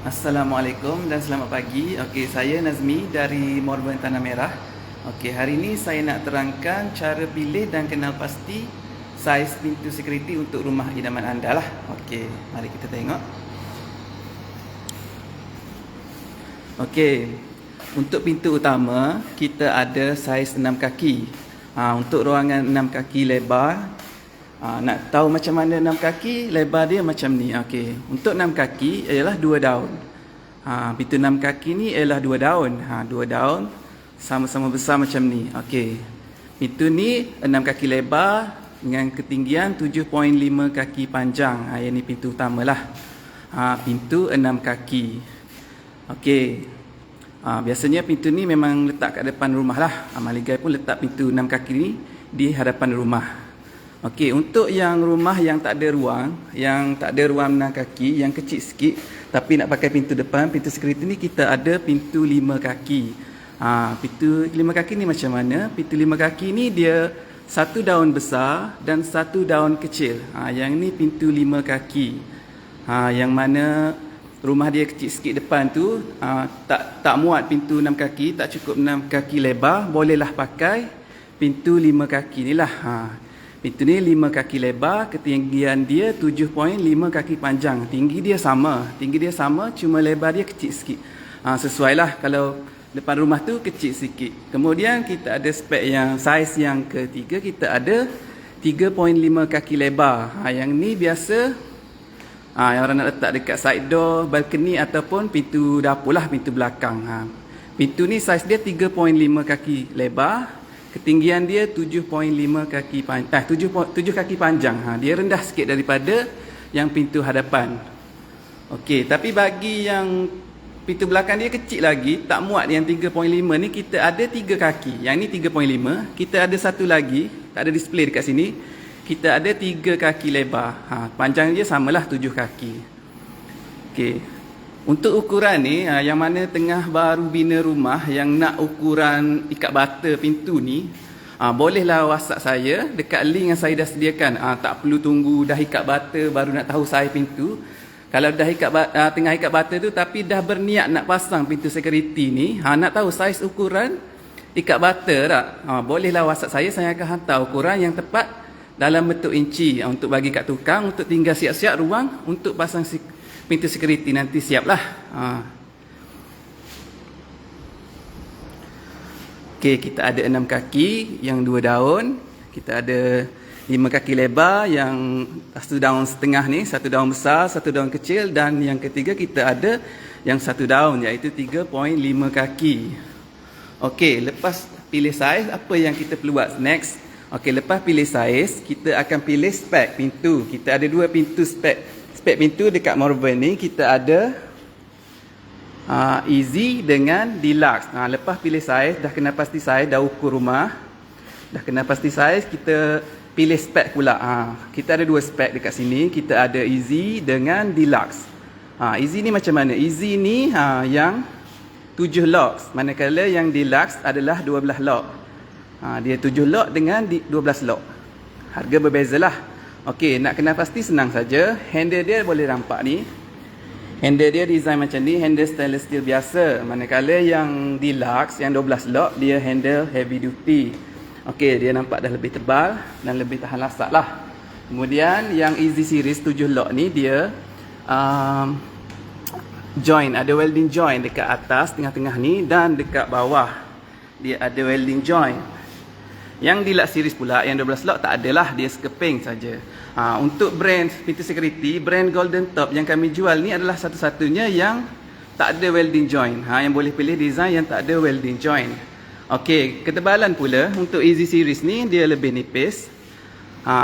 Assalamualaikum dan selamat pagi. Okey, saya Nazmi dari Morban Tanah Merah. Okey, hari ini saya nak terangkan cara pilih dan kenal pasti saiz pintu security untuk rumah idaman anda lah. Okey, mari kita tengok. Okey, untuk pintu utama kita ada saiz 6 kaki. Untuk ruangan 6 kaki lebar. Nak tahu macam mana 6 kaki, lebar dia macam ni. Okey, untuk 6 kaki ialah 2 daun. Pintu 6 kaki ni ialah 2 daun. 2 daun sama-sama besar macam ni. Okey. Pintu ni 6 kaki lebar dengan ketinggian 7.5 kaki panjang. Yang ni pintu utamalah. Pintu 6 kaki. Okey. Biasanya pintu ni memang letak kat depan rumah lah. Maligai pun letak pintu 6 kaki ni di hadapan rumah. Okey, untuk yang rumah yang tak ada ruang, yang tak ada ruang 6 kaki, yang kecil sikit, tapi nak pakai pintu depan, pintu security ni kita ada pintu 5 kaki. Pintu 5 kaki ni macam mana? Pintu 5 kaki ni dia satu daun besar dan satu daun kecil. Yang ni pintu 5 kaki. Yang mana rumah dia kecil sikit depan tu, tak muat pintu 6 kaki, tak cukup 6 kaki lebar, bolehlah pakai pintu 5 kaki ni lah. Pintu ni 5 kaki lebar, ketinggian dia 7.5 kaki panjang. Tinggi dia sama, cuma lebar dia kecil sikit. Sesuai lah kalau depan rumah tu kecil sikit. Kemudian kita ada spek yang saiz yang ketiga, kita ada 3.5 kaki lebar. Yang ni biasa yang orang nak letak dekat side door, balcony ataupun pintu dapur lah, pintu belakang. Pintu ni saiz dia 3.5 kaki lebar. Ketinggian dia 7.5 kaki panjang. 7 kaki panjang. Dia rendah sikit daripada yang pintu hadapan. Okey, tapi bagi yang pintu belakang dia kecil lagi, tak muat yang 3.5 ni, kita ada 3 kaki. Yang ni 3.5, kita ada satu lagi, tak ada display dekat sini. Kita ada 3 kaki lebar. Panjang dia samalah 7 kaki. Okey. Untuk ukuran ni, yang mana tengah baru bina rumah, yang nak ukuran ikat bata pintu ni, bolehlah WhatsApp saya dekat link yang saya dah sediakan. Tak perlu tunggu dah ikat bata baru nak tahu saiz pintu. Kalau dah tengah ikat bata tu tapi dah berniat nak pasang pintu security ni, nak tahu saiz ukuran ikat bata tak? Bolehlah WhatsApp saya akan hantar ukuran yang tepat dalam bentuk inci untuk bagi kat tukang, untuk tinggal siap-siap ruang untuk pasang pintu security nanti siaplah. Okey, kita ada 6 kaki yang 2 daun. Kita ada 5 kaki lebar yang satu daun setengah ni, satu daun besar, satu daun kecil, dan yang ketiga kita ada yang satu daun iaitu 3.5 kaki. Okey, lepas pilih saiz, apa yang kita perlu buat next? Okey, lepas pilih saiz, kita akan pilih spek pintu. Kita ada 2 pintu spek pintu dekat Morban ni. Kita ada Easy dengan Deluxe. Lepas pilih saiz, dah kena pasti saiz, dah ukur rumah, dah kena pasti saiz, kita pilih spek pula. Kita ada 2 spek dekat sini. Kita ada Easy dengan Deluxe. Easy ni macam mana? Easy ni yang 7 lock, manakala yang Deluxe adalah 12 lock. Dia 7 lock dengan 12 lock. Harga berbezalah. Okey, nak kena pasti senang saja. Handle dia boleh nampak ni. Handle dia design macam ni, handle stainless steel biasa. Manakala yang Deluxe, yang 12 lock, dia handle heavy duty. Okey, dia nampak dah lebih tebal dan lebih tahan lasak lah. Kemudian yang Easy series 7 lock ni, dia join, ada welding join dekat atas, tengah-tengah ni, dan dekat bawah dia ada welding join. Yang Deluxe series pula, yang 12 lock, tak adalah, dia sekeping saja. Untuk brand pintu security, brand Golden Top yang kami jual ni adalah satu-satunya yang tak ada welding joint. Yang boleh pilih design yang tak ada welding joint. Okey, ketebalan pula untuk Easy series ni dia lebih nipis.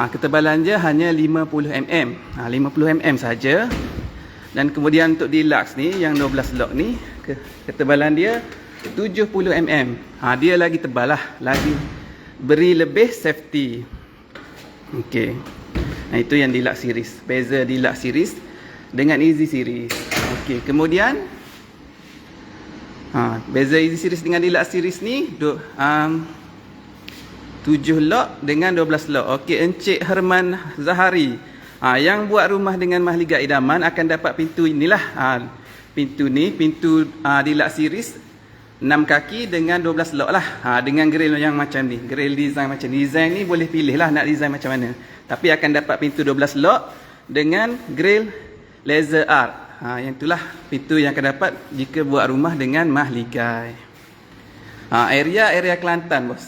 Ketebalan dia hanya 50 mm. 50 mm saja. Dan kemudian untuk Deluxe ni yang 12 lock ni, ketebalan dia 70 mm. Dia lagi tebal lah, lagi beri lebih safety. Okey. Itu yang Deluxe series. Beza Deluxe series dengan Easy series. Okey, kemudian beza Easy series dengan Deluxe series ni 7 lock dengan 12 lock. Okey, Encik Herman Zahari Yang buat rumah dengan mahligai idaman akan dapat pintu inilah. Pintu ni, pintu deluxe series 6 kaki dengan 12 lock lah. Dengan grill yang macam ni. Grill design macam ni. Design ni boleh pilih lah nak design macam mana. Tapi akan dapat pintu 12 lock dengan grill laser art. Yang itulah pintu yang akan dapat jika buat rumah dengan mahligai. Area Kelantan bos.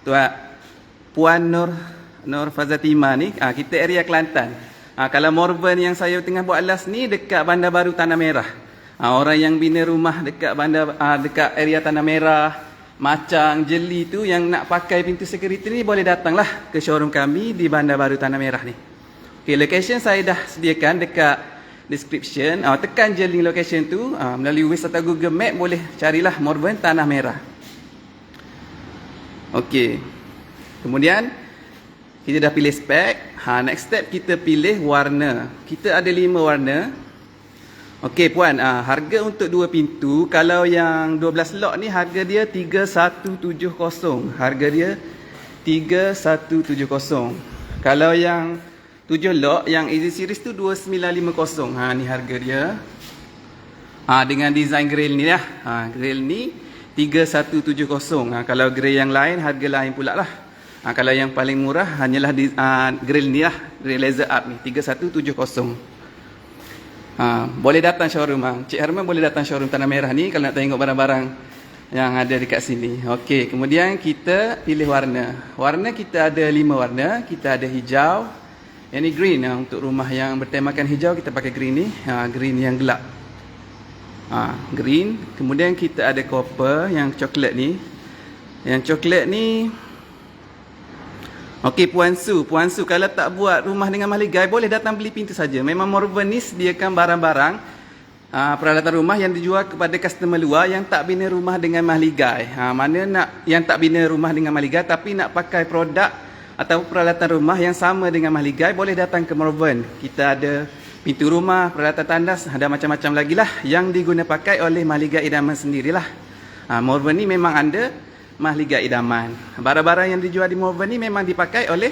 Tuan Puan Nur Fazatima ni, kita area Kelantan. Kalau Morven yang saya tengah buat last ni dekat Bandar Baru Tanah Merah. Orang yang bina rumah dekat dekat area Tanah Merah, Macang, Jeli tu yang nak pakai pintu security ni boleh datanglah ke showroom kami di Bandar Baru Tanah Merah ni. Okay, location saya dah sediakan dekat description. Tekan je link location tu melalui Waze atau Google Map, boleh carilah Morven Tanah Merah. Okey. Kemudian kita dah pilih spek. Next step kita pilih warna. Kita ada 5 warna. Okey puan, harga untuk 2 pintu kalau yang 12 lock ni harga dia 3170. Harga dia 3170. Kalau yang 7 lock yang Easy Series tu 2950. Ni harga dia. Dengan design grill ni lah. Grill ni 3170. Kalau grill yang lain harga lain pula lah. Kalau yang paling murah hanyalah grill ni lah. Grill laser art ni 3170. Boleh datang showroom. Cik Herman boleh datang showroom Tanah Merah ni kalau nak tengok barang-barang yang ada dekat sini. Okey, kemudian kita pilih warna. Warna kita ada 5 warna. Kita ada hijau. Yang ni green. Untuk rumah yang bertemakan hijau kita pakai green ni. Green yang gelap. Green. Kemudian kita ada copper yang coklat ni. Yang coklat ni, okey Puan Su kalau tak buat rumah dengan mahligai boleh datang beli pintu saja. Memang Morven ni sediakan barang-barang peralatan rumah yang dijual kepada customer luar yang tak bina rumah dengan mahligai. Mana nak yang tak bina rumah dengan mahligai tapi nak pakai produk atau peralatan rumah yang sama dengan mahligai, boleh datang ke Morven. Kita ada pintu rumah, peralatan tandas, ada macam-macam lagi lah yang diguna pakai oleh mahligai idaman sendirilah. Morven ni memang ada mahligai idaman. Barang-barang yang dijual di Morven ni memang dipakai oleh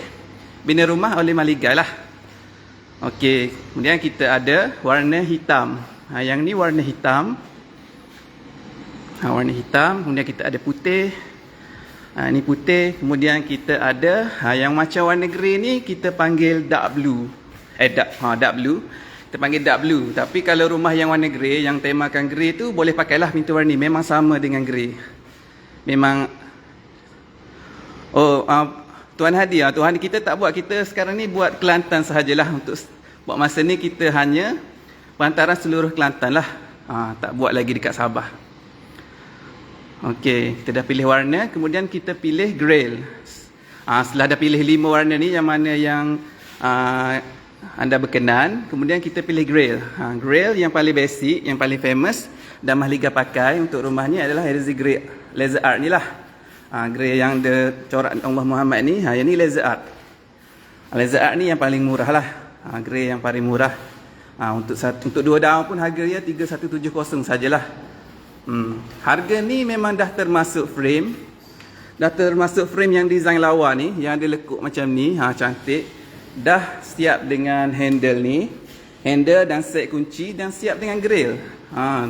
bina rumah oleh mahligai lah. Okey, kemudian kita ada warna hitam. Yang ni warna hitam. Warna hitam. Kemudian kita ada putih. Ni putih. Kemudian kita ada yang macam warna grey ni kita panggil dark blue. Dark blue. Kita panggil dark blue. Tapi kalau rumah yang warna grey, yang temakan grey tu, boleh pakailah pintu warna ni. Memang sama dengan grey. Memang Tuan Hadi, Tuan Hadi kita tak buat, kita sekarang ni buat Kelantan sahajalah. Untuk buat masa ni kita hanya pantaran seluruh Kelantan lah. Tak buat lagi dekat Sabah. Okey, kita dah pilih warna, kemudian kita pilih grill. Setelah dah pilih 5 warna ni yang mana yang anda berkenan, kemudian kita pilih grill. Grill yang paling basic, yang paling famous dan mahligai pakai untuk rumah ni adalah RZ Grill Laser Art ni lah. Grill yang ada corak Allah Muhammad ni, yang ni laser art. Laser art ni yang paling murah lah. Grill yang paling murah. Untuk 2 daun pun harga dia 3170 sajalah. Harga ni memang dah termasuk frame. Dah termasuk frame yang design lawa ni, yang ada lekuk macam ni, cantik. Dah siap dengan handle ni, handle dan set kunci, dan siap dengan grill.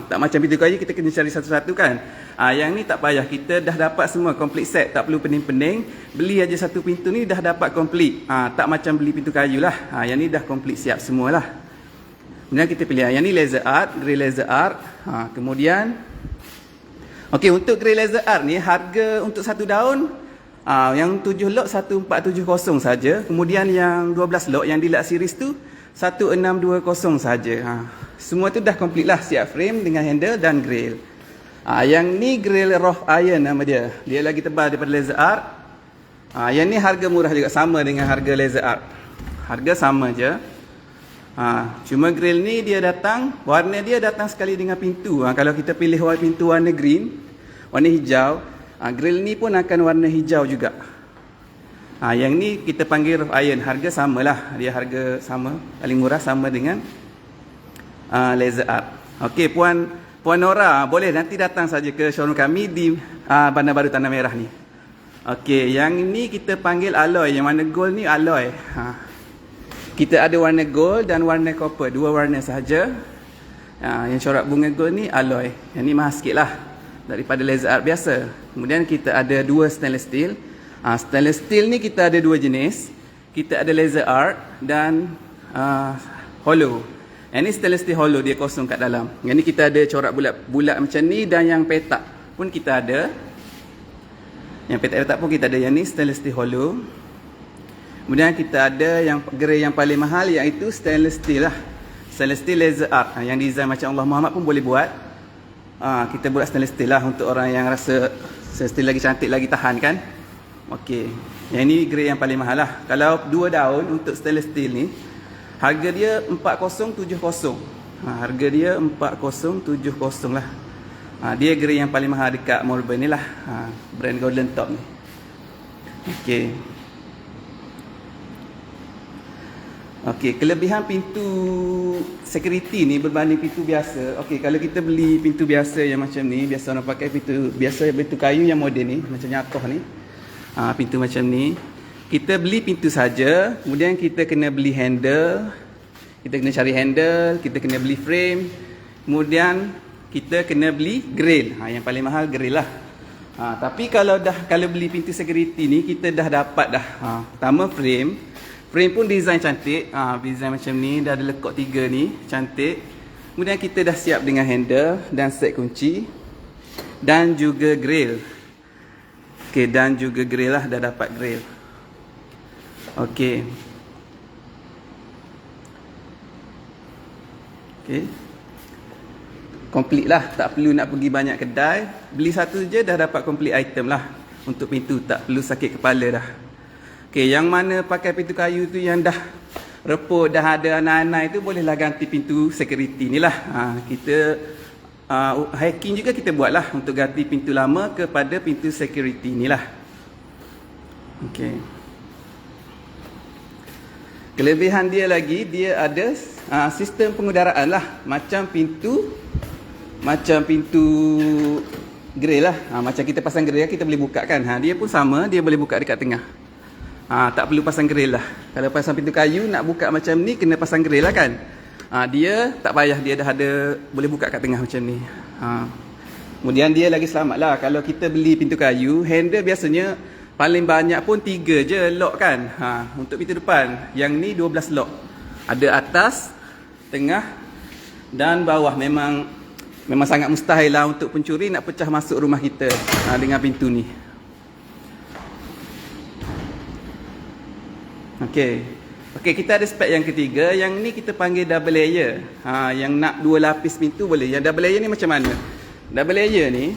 Tak macam pintu kayu kita kena cari satu-satu kan. Yang ni tak payah, kita dah dapat semua complete set, tak perlu pening-pening. Beli aja satu pintu ni dah dapat complete. Tak macam beli pintu kayu lah. Yang ni dah complete siap semualah. Kemudian kita pilih yang ni laser art, grill laser art. Kemudian okey, untuk grill laser art ni harga untuk 1 daun yang 7 lot 1470 saja. Kemudian yang 12 lot yang deluxe series tu 1620 saja. Semua tu dah complete lah, siap frame dengan handle dan grill. Yang ni grill rough iron nama dia. Dia lagi tebal daripada laser art. Yang ni harga murah juga, sama dengan harga laser art. Harga sama je. Cuma grill ni dia datang, warna dia datang sekali dengan pintu. Kalau kita pilih pintu warna green, warna hijau, grill ni pun akan warna hijau juga. Yang ni kita panggil rough iron. Harga samalah, dia harga sama, paling murah sama dengan laser art. Okey, Puan Nora, boleh nanti datang saja ke showroom kami di Bandar Baru Tanah Merah ni. Okey, yang ni kita panggil alloy. Yang warna gold ni alloy. Kita ada warna gold dan warna copper, dua warna sahaja. Yang corak bunga gold ni alloy. Yang ni mahal sikit lah daripada laser art biasa. Kemudian kita ada dua stainless steel. Stainless steel ni kita ada dua jenis. Kita ada laser art dan hollow. Yang ni stainless steel hollow, dia kosong kat dalam. Yang ni kita ada corak bulat-bulat macam ni, dan yang petak pun kita ada. Yang petak-petak pun kita ada. Yang ni stainless steel hollow. Kemudian kita ada yang grade yang paling mahal, iaitu stainless steel lah. Stainless steel laser art. Yang design macam Allah Muhammad pun boleh buat. Kita buat stainless steel lah untuk orang yang rasa steel lagi cantik, lagi tahan kan. Okey. Yang ni grade yang paling mahal lah. Kalau 2 daun untuk stainless steel ni, harga dia 4070. Harga dia 4070 lah. Dia grade yang paling mahal dekat Morburn ni lah. Brand Golden Top ni. Okey. Okey, kelebihan pintu security ni berbanding pintu biasa. Okey, kalau kita beli pintu biasa yang macam ni, biasa orang pakai pintu biasa, pintu kayu yang moden ni, macam nyakoh ni. Pintu macam ni. Kita beli pintu saja, kemudian kita kena beli handle. Kita kena cari handle, kita kena beli frame. Kemudian kita kena beli grill. Yang paling mahal grill lah. Tapi kalau beli pintu security ni, kita dah dapat dah. Pertama frame. Frame pun design cantik, design macam ni, dah ada lekuk 3 ni, cantik. Kemudian kita dah siap dengan handle dan set kunci dan juga grill. Okey, dan juga grill lah, dah dapat grill. Okey. Okey. Complete lah, tak perlu nak pergi banyak kedai. Beli satu je dah dapat complete item lah untuk pintu, tak perlu sakit kepala dah. Okey, yang mana pakai pintu kayu tu yang dah reput, dah ada anak-anak itu, bolehlah ganti pintu security ni lah. Kita hacking juga kita buat lah untuk ganti pintu lama kepada pintu security ni lah. Okey. Kelebihan dia lagi, dia ada sistem pengudaraan lah. Macam pintu grill lah. Macam kita pasang grill, kita boleh buka kan. Dia pun sama, dia boleh buka dekat tengah. Tak perlu pasang grill lah. Kalau pasang pintu kayu nak buka macam ni, kena pasang grill lah kan. Dia tak payah, dia dah ada, boleh buka kat tengah macam ni. Kemudian dia lagi selamat lah. Kalau kita beli pintu kayu, handle biasanya paling banyak pun 3 je lock kan. Untuk pintu depan, yang ni 12 lock. Ada atas, tengah dan bawah. Memang sangat mustahil lah untuk pencuri nak pecah masuk rumah kita dengan pintu ni. Okey, kita ada spek yang ketiga. Yang ni kita panggil double layer. Yang nak 2 lapis pintu boleh. Yang double layer ni macam mana? Double layer ni,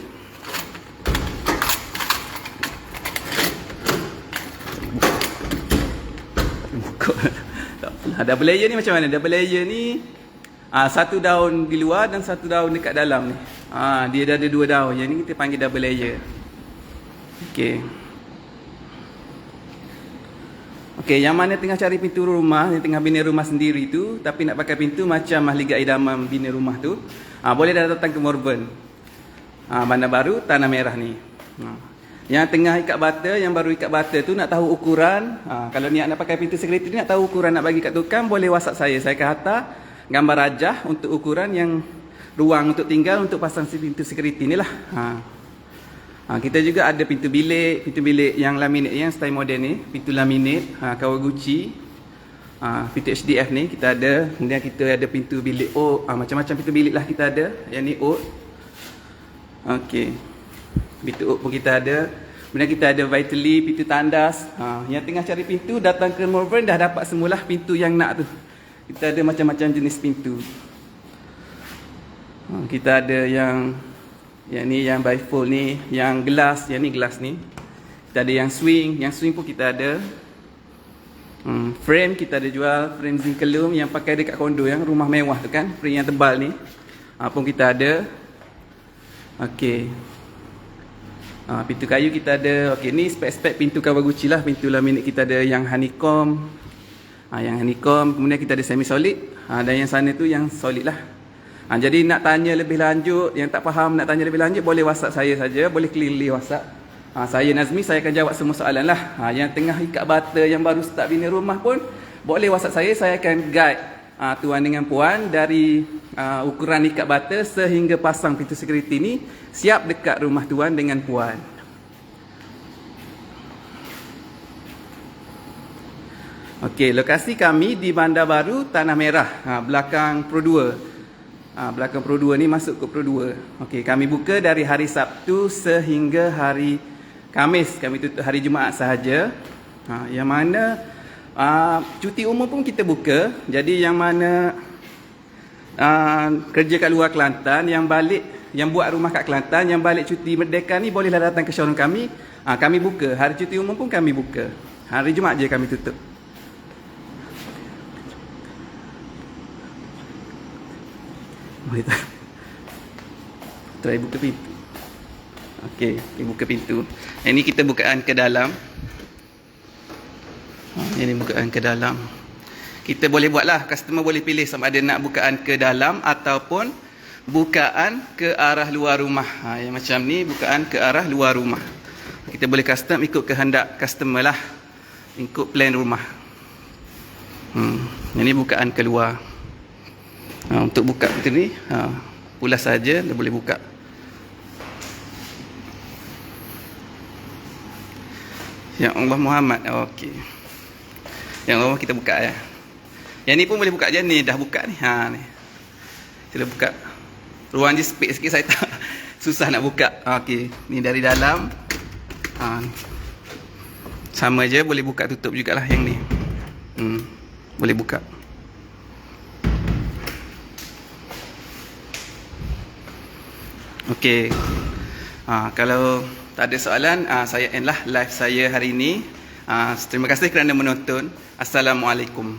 double layer ni macam mana? Double layer ni satu daun di luar dan satu daun dekat dalam ni. Dia dah ada 2 daun. Yang ni kita panggil double layer. Okey, yang mana tengah cari pintu rumah, yang tengah bina rumah sendiri tu, tapi nak pakai pintu macam ahli gaib idaman bina rumah tu, boleh dah datang ke Morburn. Bandar Baru, Tanah Merah ni. Yang tengah ikat bata, yang baru ikat bata tu nak tahu ukuran. Kalau niat nak pakai pintu security ni, nak tahu ukuran nak bagi kat tukang, boleh WhatsApp saya. Saya akan hantar gambar rajah untuk ukuran yang ruang untuk tinggal untuk pasang pintu security ni lah. Kita juga ada pintu bilik yang laminate, yang style moden ni, pintu laminate, Kawaguchi, pintu HDF ni kita ada. Kemudian kita ada pintu bilik oak, macam-macam pintu bilik lah kita ada. Yang ni oak. Okey, pintu oak pun kita ada. Kemudian kita ada Vitally, pintu tandas. Yang tengah cari pintu, datang ke Morburn dah dapat semulah pintu yang nak tu. Kita ada macam-macam jenis pintu. Kita ada yang ni, yang bifold ni, yang gelas, yang ni gelas ni. Kita ada yang swing pun kita ada. Frame kita ada jual, frame zinc-kelum yang pakai dekat kondo, yang rumah mewah tu kan, frame yang tebal ni. Pun kita ada. Okey. Pintu kayu kita ada. Okey, ni spek-spek pintu Kawaguchi lah. Pintu laminate kita ada yang honeycomb. Yang honeycomb, kemudian kita ada semi solid. Dan yang sana tu yang solid lah. Jadi nak tanya lebih lanjut, yang tak faham nak tanya lebih lanjut, boleh WhatsApp saya saja, boleh klik WhatsApp. Saya Nazmi, saya akan jawab semua soalan lah. Yang tengah ikat bata, yang baru start bina rumah pun boleh WhatsApp saya akan guide tuan dengan puan dari ukuran ikat bata sehingga pasang pintu security ni siap dekat rumah tuan dengan puan. Okey, lokasi kami di Bandar Baru, Tanah Merah, belakang Pro 2. Belakang Pro 2 ni masuk ke Pro 2. Okey, kami buka dari hari Sabtu sehingga hari Khamis. Kami tutup hari Jumaat sahaja. Yang mana cuti umum pun kita buka. Jadi yang mana kerja kat luar Kelantan, yang buat rumah kat Kelantan, yang balik cuti Merdeka ni bolehlah datang ke showroom kami. Kami buka. Hari cuti umum pun kami buka. Hari Jumaat je kami tutup. Boleh tak? Try buka pintu. Okey, buka pintu. Ini kita bukaan ke dalam. Ini bukaan ke dalam. Kita boleh buatlah, customer boleh pilih sama ada nak bukaan ke dalam ataupun bukaan ke arah luar rumah. Yang macam ni bukaan ke arah luar rumah. Kita boleh custom ikut kehendak customer lah. Ikut plan rumah. Ini bukaan keluar. Untuk buka macam ni, pulas saja dia boleh buka. Ya Allah Muhammad. Okey. Yang Allah kita buka ya. Yang ni pun boleh buka je ni, dah buka ni. Ni. Kita buka. Ruang je sempit sikit, saya tak susah nak buka. Okey, ni dari dalam. Sama je, boleh buka tutup jugalah yang ni. Boleh buka. Okey. Kalau tak ada soalan, saya end lah live saya hari ini. Terima kasih kerana menonton. Assalamualaikum.